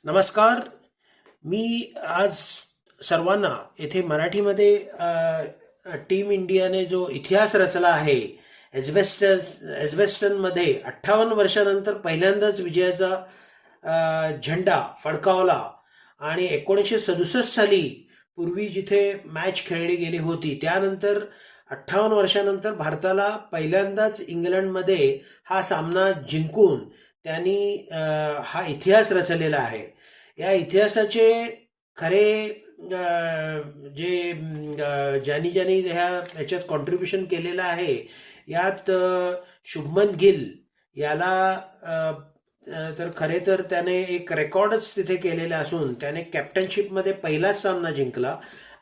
नमस्कार. मी आज सर्वांना येथे मराठीमध्ये टीम इंडियाने जो इतिहास रचला आहे, एजबेस्टनमध्ये 58 वर्षानंतर पहिल्यांदाच विजयाचा झेंडा फडकावला आणि 1967 साली पूर्वी जिथे मॅच खेळली गेली होती त्यानंतर 58 वर्षानंतर भारताला पहिल्यांदाच इंग्लंडमध्ये हा सामना जिंकून त्यांनी हा इतिहास रचलेला आहे. या इतिहासाचे खरे ज्यांनी ज्यांनी ह्याच्यात कॉन्ट्रीब्युशन केलेलं आहे यात शुभमन गिल याला तर खरे तर त्याने एक रेकॉर्डच तिथे केलेला असून त्याने कॅप्टनशिपमध्ये पहिलाच सामना जिंकला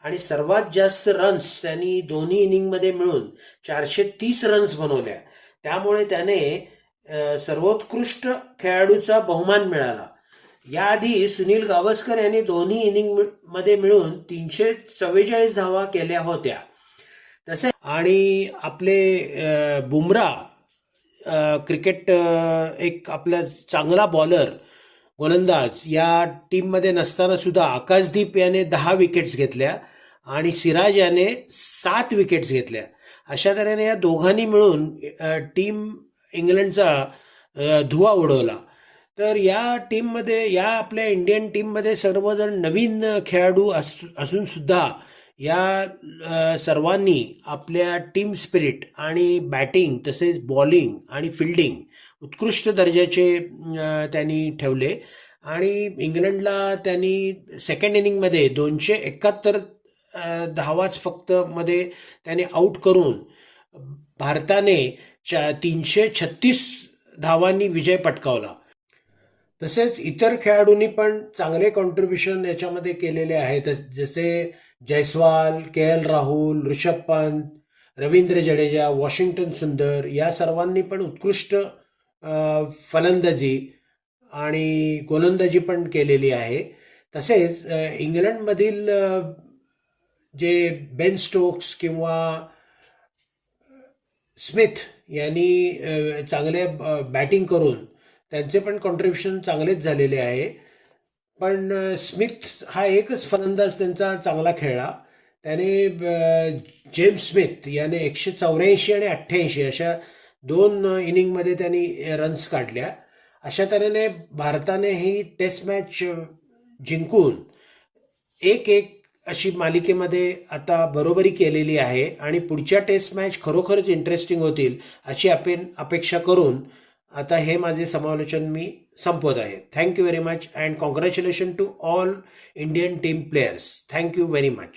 आणि सर्वात जास्त रन्स त्यांनी दोन्ही इनिंगमध्ये मिळून 430 रन्स बनवल्या. त्यामुळे त्याने सर्वोत्कृष्ट खेळाडूचा बहुमान मिळाला. याआधी सुनील गावस्कर यांनी दोन्ही इनिंग मध्ये मिळून 344 धावा केल्या होत्या. तसे आणि आपले बुमरा क्रिकेट एक आपला चांगला बॉलर गोलंदाज या टीममध्ये नसताना सुद्धा आकाशदीप याने 10 विकेट्स घेतल्या आणि सिराज याने 7 विकेट्स घेतल्या. अशा तऱ्हेने या दोघांनी मिळून टीम इंग्लंडचा धुव्वा उडवला. तर या टीममध्ये या आपल्या इंडियन टीममध्ये सर्वजण नवीन खेळाडू असून सुद्धा या सर्वांनी आपल्या टीम स्पिरिट आणि बॅटिंग तसेच बॉलिंग आणि फिल्डिंग उत्कृष्ट दर्जाचे त्यांनी ठेवले आणि इंग्लंडला त्यांनी सेकंड इनिंगमध्ये 271 धावाच फक्त मध्ये त्याने आऊट करून भारताने 336 धावांनी विजय पटकावला. तसेच इतर खेळाडूंनी पण चांगले कॉन्ट्रीब्युशन याच्यामध्ये केलेले आहेत. जसे जयस्वाल, के.एल. राहुल, ऋषभ पंत, रवींद्र जडेजा, वॉशिंग्टन सुंदर या सर्वांनी पण उत्कृष्ट फलंदाजी आणि गोलंदाजी पण केलेली आहे. तसेच इंग्लंडमधील जे बेन स्टोक्स किंवा स्मिथ यांनी चांगले बॅटिंग करून त्यांचे पण कॉन्ट्रीब्युशन चांगलेच झालेले आहे. पण स्मिथ हा एकच फलंदाज त्यांचा चांगला खेळला. त्याने जेम्स स्मिथ याने 184 आणि 88 अशा 2 इनिंगमध्ये त्यांनी रन्स काढल्या. अशा तऱ्हेने भारताने ही टेस्ट मॅच जिंकून 1-1 अशी मालिकेमध्ये आता बरोबरी केलेली आहे आणि पुढच्या टेस्ट मॅच खरोखरच इंटरेस्टिंग होतील अशी अपेक्षा करून आता हे माझे समालोचन मी संपवत आहे. Thank you very much and congratulation to all Indian team players. Thank you very much.